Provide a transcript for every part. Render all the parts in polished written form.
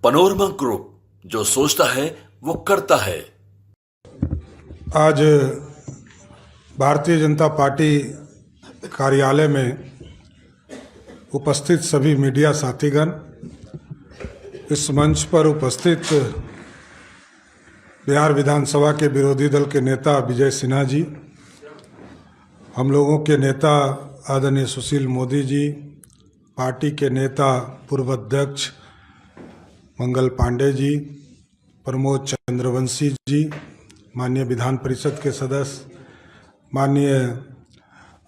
Panorama group, जो सोचता है वो करता है। आज भारतीय जनता पार्टी कार्यालय में उपस्थित सभी मीडिया साथीगण, इस मंच पर उपस्थित बिहार विधानसभा के विरोधी दल के नेता विजय सिन्हा जी, हम लोगों के नेता आदरणीय सुशील मोदी जी, पार्टी के नेता पूर्व अध्यक्ष मंगल पांडे जी, प्रमोद चंद्रवंशी जी, माननीय विधान परिषद के सदस्य माननीय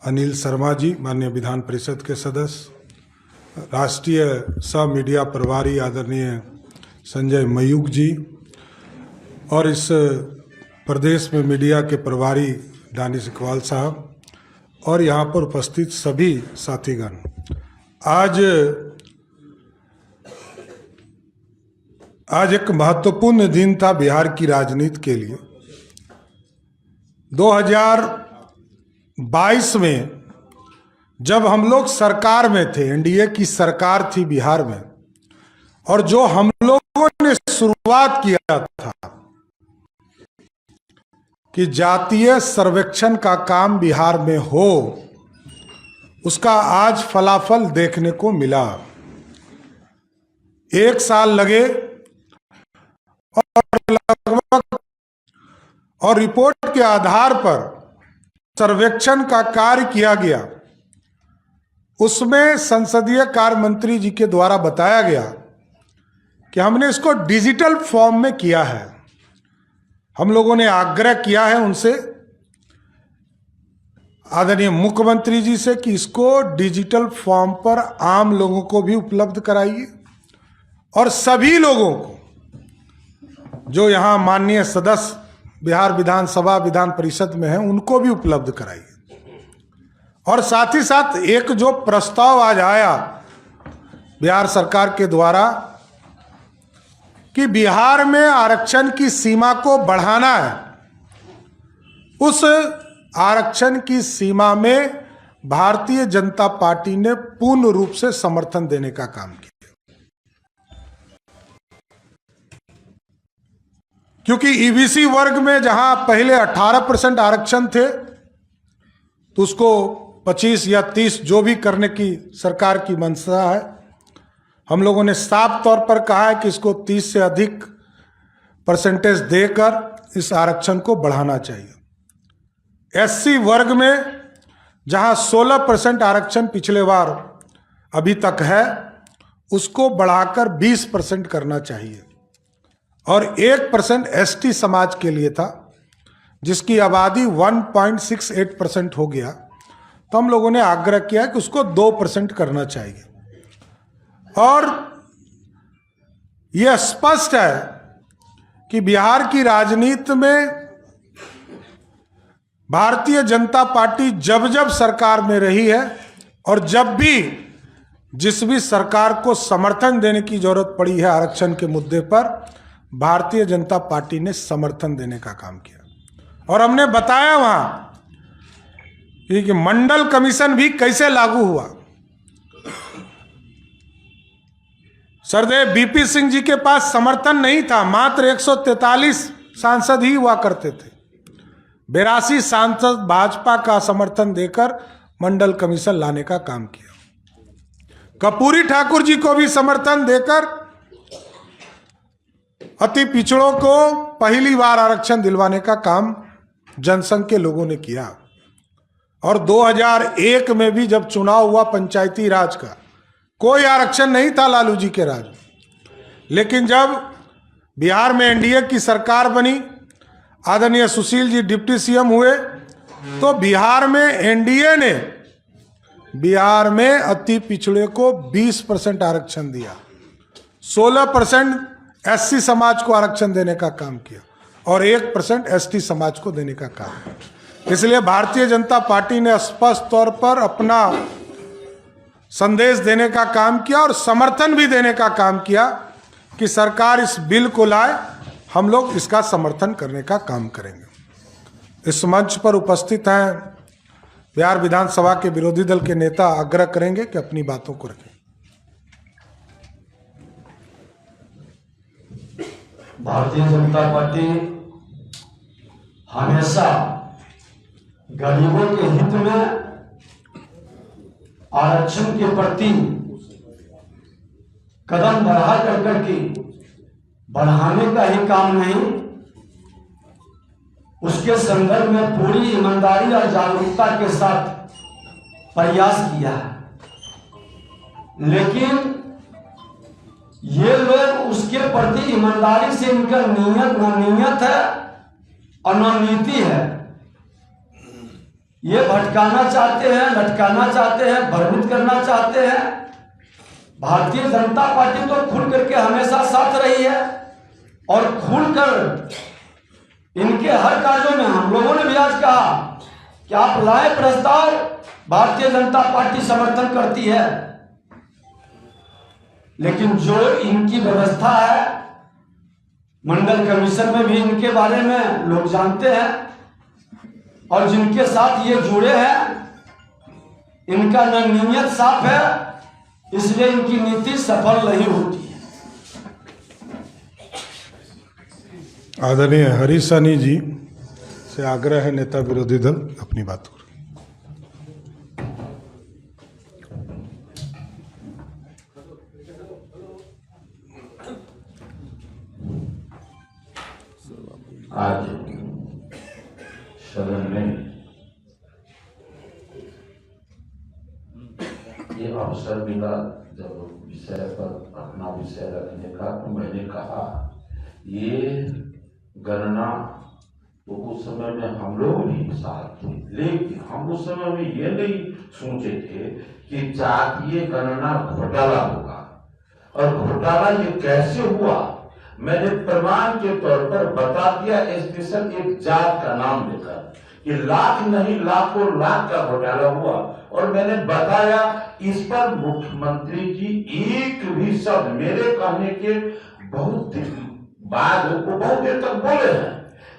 अनिल शर्मा जी, माननीय विधान परिषद के सदस्य, राष्ट्रीय सह मीडिया प्रभारी आदरणीय संजय मयूख जी, और इस प्रदेश में मीडिया के प्रभारी दानिश इकबाल साहब, और यहाँ पर उपस्थित सभी साथीगण। आज एक महत्वपूर्ण दिन था बिहार की राजनीति के लिए। 2022 में जब हम लोग सरकार में थे, एनडीए की सरकार थी बिहार में, और जो हम लोगों ने शुरुआत किया था कि जातीय सर्वेक्षण का काम बिहार में हो, उसका आज फलाफल देखने को मिला। 1 साल लगे और रिपोर्ट के आधार पर सर्वेक्षण का कार्य किया गया। उसमें संसदीय कार्य मंत्री जी के द्वारा बताया गया कि हमने इसको डिजिटल फॉर्म में किया है। हम लोगों ने आग्रह किया है उनसे, आदरणीय मुख्यमंत्री जी से, कि इसको डिजिटल फॉर्म पर आम लोगों को भी उपलब्ध कराइए और सभी लोगों को, जो यहाँ माननीय सदस्य बिहार विधानसभा विधान परिषद में हैं, उनको भी उपलब्ध कराइए। और साथ ही साथ एक जो प्रस्ताव आज आया बिहार सरकार के द्वारा कि बिहार में आरक्षण की सीमा को बढ़ाना है, उस आरक्षण की सीमा में भारतीय जनता पार्टी ने पूर्ण रूप से समर्थन देने का काम किया। क्योंकि ईबीसी वर्ग में जहां पहले 18% आरक्षण थे, तो उसको 25 या 30 जो भी करने की सरकार की मंशा है। हम लोगों ने साफ तौर पर कहा है कि इसको 30 से अधिक परसेंटेज देकर इस आरक्षण को बढ़ाना चाहिए। एससी वर्ग में जहां 16% आरक्षण पिछले बार अभी तक है, उसको बढ़ाकर 20% करना चाहिए। और 1% एसटी समाज के लिए था, जिसकी आबादी 1.68% हो गया, तो हम लोगों ने आग्रह किया कि उसको 2% करना चाहिए। और यह स्पष्ट है कि बिहार की राजनीति में भारतीय जनता पार्टी जब जब सरकार में रही है, और जब भी जिस भी सरकार को समर्थन देने की जरूरत पड़ी है आरक्षण के मुद्दे पर, भारतीय जनता पार्टी ने समर्थन देने का काम किया। और हमने बताया वहां कि मंडल कमीशन भी कैसे लागू हुआ। सरदेव बीपी सिंह जी के पास समर्थन नहीं था, मात्र 143 सांसद ही हुआ करते थे। 82 सांसद भाजपा का समर्थन देकर मंडल कमीशन लाने का काम किया। कर्पूरी ठाकुर जी को भी समर्थन देकर अति पिछड़ों को पहली बार आरक्षण दिलवाने का काम जनसंघ के लोगों ने किया। और 2001 में भी जब चुनाव हुआ पंचायती राज का, कोई आरक्षण नहीं था लालू जी के राज में। लेकिन जब बिहार में एनडीए की सरकार बनी, आदरणीय सुशील जी डिप्टी सीएम हुए, तो बिहार में एनडीए ने बिहार में अति पिछड़े को 20% आरक्षण दिया, 16% एससी समाज को आरक्षण देने का काम किया, और 1% एसटी समाज को देने का काम। इसलिए भारतीय जनता पार्टी ने स्पष्ट तौर पर अपना संदेश देने का काम किया और समर्थन भी देने का काम किया कि सरकार इस बिल को लाए, हम लोग इसका समर्थन करने का काम करेंगे। इस मंच पर उपस्थित हैं बिहार विधानसभा के विरोधी दल के नेता, आग्रह करेंगे कि अपनी बातों को रखें। भारतीय जनता पार्टी हमेशा गरीबों के हित में आरक्षण के प्रति कदम बढ़ा करके बढ़ाने का ही काम नहीं, उसके संदर्भ में पूरी ईमानदारी और जागरूकता के साथ प्रयास किया है। लेकिन ये लोग उसके प्रति ईमानदारी से इनका नीयत है और न नीति है। ये भटकाना चाहते हैं, लटकाना चाहते हैं, भ्रमित करना चाहते हैं। भारतीय जनता पार्टी तो खुल करके हमेशा साथ रही है और खुलकर इनके हर कार्यों में हम लोगों ने भी आज कहा कि आप लाए प्रस्ताव, भारतीय जनता पार्टी समर्थन करती है। लेकिन जो इनकी व्यवस्था है, मंडल कमीशन में भी इनके बारे में लोग जानते हैं और जिनके साथ ये जुड़े हैं, इनका न नीयत साफ है, इसलिए इनकी नीति सफल नहीं होती है। आदरणीय हरीश सहनी जी से आग्रह है नेता विरोधी दल अपनी बात करें। आज सदन में ये अवसर मिला जब विषय पर अपना विषय रखने का, तो मैंने कहा ये गणना तो उस समय में हम लोग भी साथ थे, लेकिन हम उस समय में ये नहीं सोचे थे कि जातीय गणना घोटाला होगा। और घोटाला ये कैसे हुआ मैंने प्रमाण के तौर पर बता दिया, स्पेशल एक जात का नाम लेकर कि लाख नहीं लाखों लाख का घोटाला हुआ। और मैंने बताया इस पर मुख्यमंत्री जी एक भी शब्द मेरे कहने के बहुत बाद को बहुत देर तक बोले हैं,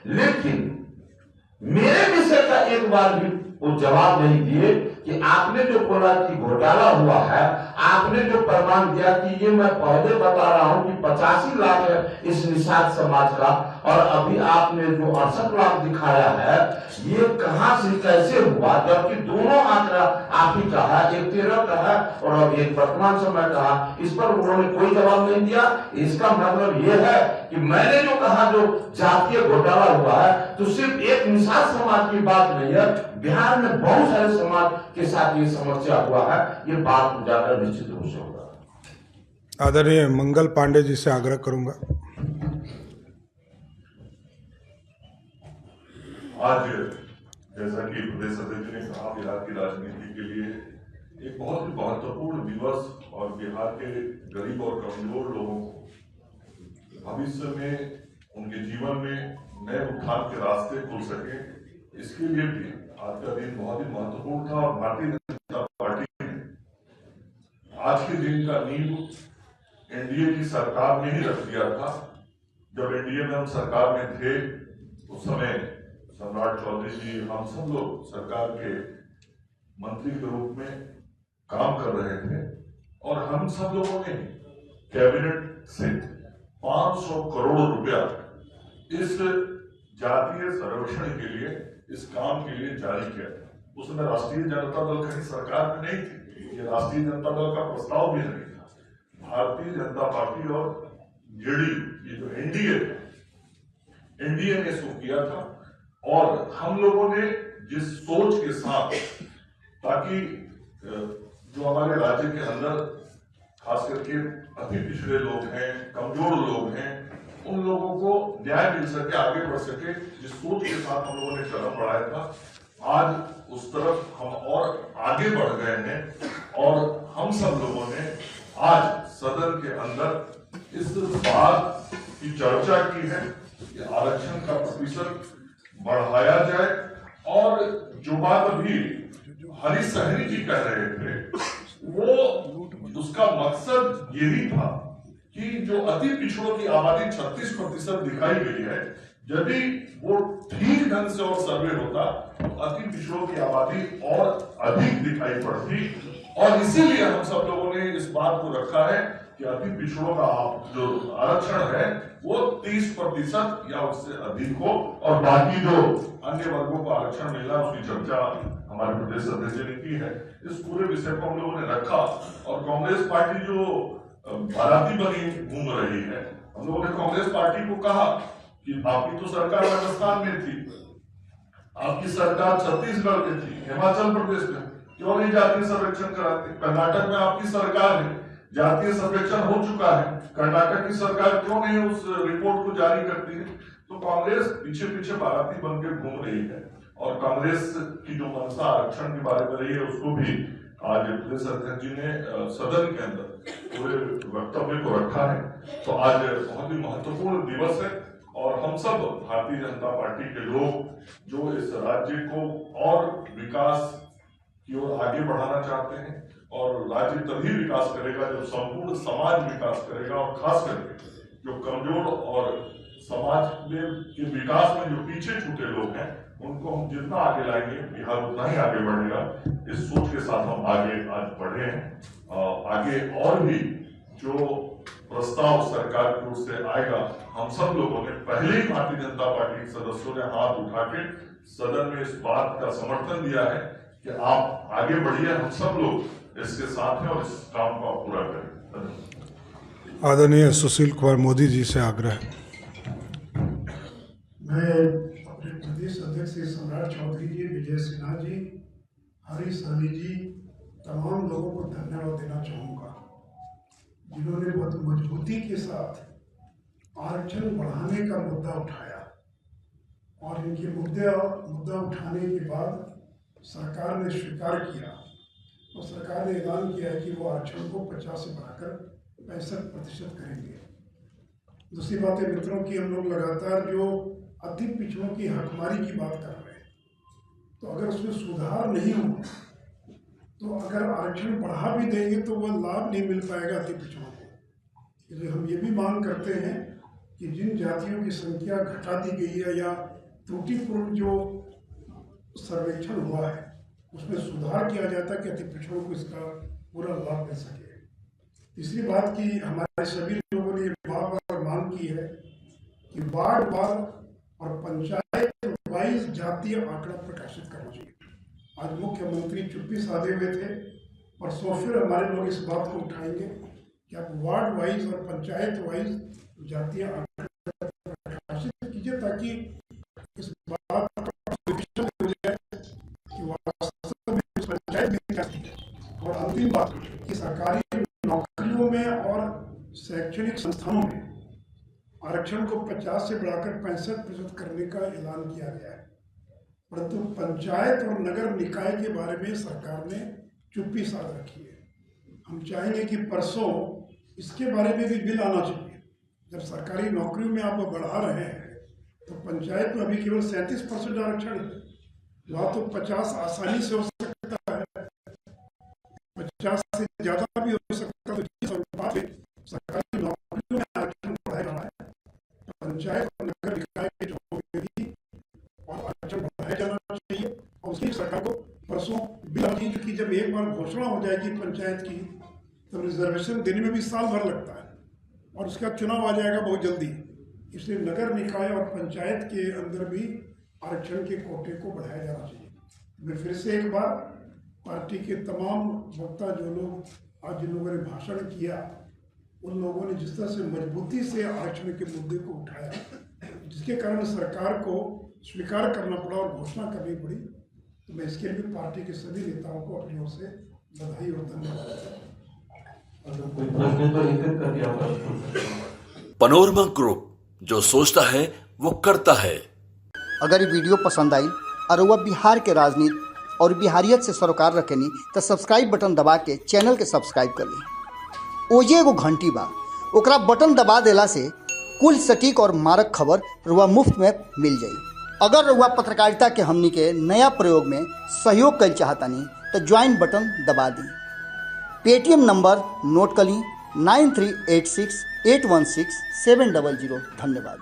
लेकिन मेरे विषय का एक बार भी वो जवाब नहीं दिए कि आपने जो बोला कि घोटाला हुआ है, आपने जो प्रमाण दिया कि ये मैं पहले बता रहा हूं कि 85 लाख है इस निषाद समाज का, और अभी आपने जो 68 लाख दिखाया है, ये कहां से कैसे हुआ, जबकि दोनों आंकड़ा आप ही का है, एक 13 का है और अब एक वर्तमान समय का है। इस पर उन्होंने कोई जवाब नहीं दिया। इसका मतलब ये है कि मैंने जो कहा जो जातीय घोटाला हुआ है, तो सिर्फ एक निषाद समाज की बात नहीं है, बिहार में बहुत सारे समाज के साथ ये समस्या हुआ है। ये बात उजागर निश्चित रूप से होगा। आदरणीय मंगल पांडे जी से आग्रह करूंगा। आज जैसा कि प्रदेश अध्यक्ष ने कहा, बिहार की राजनीति के लिए एक बहुत ही महत्वपूर्ण दिवस और बिहार के गरीब और कमजोर लोगों को भविष्य में उनके जीवन में नए उत्थान के रास्ते खुल सके, इसके लिए भी आज का दिन बहुत ही महत्वपूर्ण था। और भारतीय जनता पार्टी ने आज के दिन का नींव एनडीए की सरकार ने ही रख दिया था। जब एनडीए में हम सरकार में थे, उस समय सम्राट चौधरी जी, हम सब लोग सरकार के मंत्री के रूप में काम कर रहे थे और हम सब लोगों ने कैबिनेट से 500 करोड़ रुपया इस जातीय सर्वेक्षण के लिए, इस काम के लिए जारी किया था। उसमें राष्ट्रीय जनता दल कहीं सरकार में नहीं थी, ये राष्ट्रीय जनता दल का प्रस्ताव भी नहीं था। भारतीय जनता पार्टी और जेडीयू, ये जो एनडीए ने इसको किया था। और हम लोगों ने जिस सोच के साथ, ताकि जो हमारे राज्य के अंदर खास करके अति पिछड़े लोग हैं, कमजोर लोग हैं, उन लोगों को न्याय मिल सके, आगे बढ़ सके, जिस सोच के साथ हम लोगों ने कदम बढ़ाया था, आज उस तरफ हम और आगे बढ़ गए हैं। और हम सब लोगों ने आज सदन के अंदर इस बात की चर्चा की है कि आरक्षण का प्रतिशत बढ़ाया जाए। और जो बात अभी हरीश सहनी जी कह रहे थे, वो उसका मकसद यही था कि जो अति पिछड़ों की आबादी 36% दिखाई गई है, यदि वो ठीक ढंग से और सर्वे होता तो अति पिछड़ों की आबादी और अधिक दिखाई पड़ती। और इसीलिए हम सब लोगों ने इस बात को रखा है कि कि अति पिछड़ों का जो आरक्षण है वो 30% या उससे अधिक हो और बाकी जो अन्य वर्गों को आरक्षण मिलना उसकी चर्चा हमारे प्रदेश अध्यक्ष ने की है। इस पूरे विषय को हम लोगों ने रखा और कांग्रेस पार्टी जो बाराती बनी घूम रही है, हम लोगों ने कांग्रेस पार्टी को कहा कि आपकी तो सरकार राजस्थान में थी, आपकी सरकार छत्तीसगढ़ में थी, हिमाचल प्रदेश में, क्यों नहीं जातीय सर्वेक्षण कराते? कर्नाटक में आपकी सरकार है, जातीय सर्वेक्षण हो चुका है, कर्नाटक की सरकार क्यों नहीं उस रिपोर्ट को जारी करती है? तो कांग्रेस पीछे पीछे बाराती बन के घूम रही है और कांग्रेस की जो मंशा आरक्षण के बारे में रही है उसको भी आज प्रदेश अध्यक्ष जी ने सदन के अंदर पूरे वक्तव्य को रखा है। तो आज बहुत ही महत्वपूर्ण दिवस है और हम सब भारतीय जनता पार्टी के लोग जो इस राज्य को और विकास की ओर आगे बढ़ाना चाहते हैं और राज्य तभी विकास करेगा जब संपूर्ण समाज विकास करेगा और खास करके जो कमजोर और समाज में के विकास में जो पीछे छूटे लोग हैं उनको हम जितना आगे लाएंगे बिहार उतना ही आगे बढ़ेगा। इस सोच के साथ हम आगे आज बढ़े हैं। आगे और भी जो प्रस्ताव सरकार की ओर से आएगा, हम सब लोगों ने पहले ही भारतीय जनता पार्टी के सदस्यों ने हाथ उठा के सदन में इस बात का समर्थन दिया है कि आप आगे बढ़िए, हम सब लोग इसके साथ हैं और इस काम को आप पूरा करें। आदरणीय सुशील कुमार मोदी जी से आग्रह। मैं अपने प्रदेश अध्यक्ष श्री सम्राट चौधरी जी, विजय सिन्हा जी, हरीश सहनी जी, तमाम लोगों को धन्यवाद देना चाहूँगा जिन्होंने बहुत मजबूती के साथ आरक्षण बढ़ाने का मुद्दा उठाया और इनके मुद्दा उठाने के बाद सरकार ने स्वीकार किया और सरकार ने ऐलान किया है कि वो आरक्षण को 50 से बढ़ाकर 65% करेंगे। दूसरी बात है मित्रों की, हम लोग लगातार जो अति पिछड़ों की हकमारी की बात कर रहे हैं, तो अगर उसमें सुधार नहीं हो तो अगर आरक्षण बढ़ा भी देंगे तो वह लाभ नहीं मिल पाएगा अति पिछड़ों को। इसलिए हम ये भी मांग करते हैं कि जिन जातियों की संख्या घटा दी गई है या त्रुटिपूर्ण जो सर्वेक्षण हुआ है उसमें सुधार किया जाता है कि अति पिछड़ों को इसका पूरा लाभ मिल सके। तीसरी बात की हमारे सभी लोगों ने बार बार मांग की है कि वार्ड वार और पंचायत वाइज जातीय आंकड़ा प्रकाशित करना चाहिए। आज मुख्यमंत्री चुप्पी साधे हुए थे और फिर हमारे लोग इस बात को उठाएंगे कि आप वार्ड वाइज और पंचायत वाइज जातीय आंकड़ा प्रकाशित कीजिए ताकि इस बात का हो जाए कि वास्तव में पंचायत में क्या है। और अंतिम बात कि सरकारी नौकरियों में और शैक्षणिक संस्थानों में आरक्षण को 50 से बढ़ाकर 65% करने का ऐलान किया गया है, परंतु पंचायत और नगर निकाय के बारे में सरकार ने चुप्पी साध रखी है। हम चाहेंगे कि परसों इसके बारे में भी बिल आना चाहिए। जब सरकारी नौकरियों में आप बढ़ा रहे हैं तो पंचायत में अभी केवल 37% आरक्षण है, वहाँ तो 50 आसानी से हो सकता है, 50 से ज़्यादा भी हो सकता है। तो सरकारी नौकरियों में आरक्षण बढ़ाया जाना है, पंचायत और नगर निकाय के चुनाव में भी और आरक्षण बढ़ाया जाना चाहिए। और उसकी सरकार को परसों बिल आनी चाहिए, क्योंकि जब एक बार घोषणा हो जाएगी पंचायत की तो रिजर्वेशन देने में भी साल भर लगता है और उसका चुनाव आ जाएगा बहुत जल्दी। इसलिए नगर निकाय और पंचायत के अंदर भी आरक्षण के कोटे को बढ़ाया जाना चाहिए। मैं फिर से एक बार पार्टी के तमाम वक्ता जो लोग आज जिन लोगों ने भाषण किया उन लोगों ने जिस तरह से मजबूती से आरक्षण के मुद्दे को उठाया, जिसके कारण सरकार को स्वीकार करना पड़ा और घोषणा करनी पड़ी, तो मैं इसके लिए पार्टी के सभी नेताओं को अपनी ओर से बधाई और धन्यवाद देता हूँ। अगर कोई प्रश्न तो लिखित करके आप पूछ सकते हैं। पनोरमा ग्रुप, जो सोचता है वो करता है। अगर ये वीडियो पसंद आई और वह बिहार के राजनीति और बिहारियत से सरोकार रखेनी तो सब्सक्राइब बटन दबा के चैनल के सब्सक्राइब कर ली। ओजे एगो घंटी बा, ओकरा बटन दबा देला से कुल सटीक और मारक खबर रुआ मुफ्त में मिल जाई। अगर रुआ पत्रकारिता के हमनी के नया प्रयोग में सहयोग कर चाहतानी तो ज्वाइन बटन दबा दी। पेटीएम नंबर नोट कर ली 9386816700। धन्यवाद।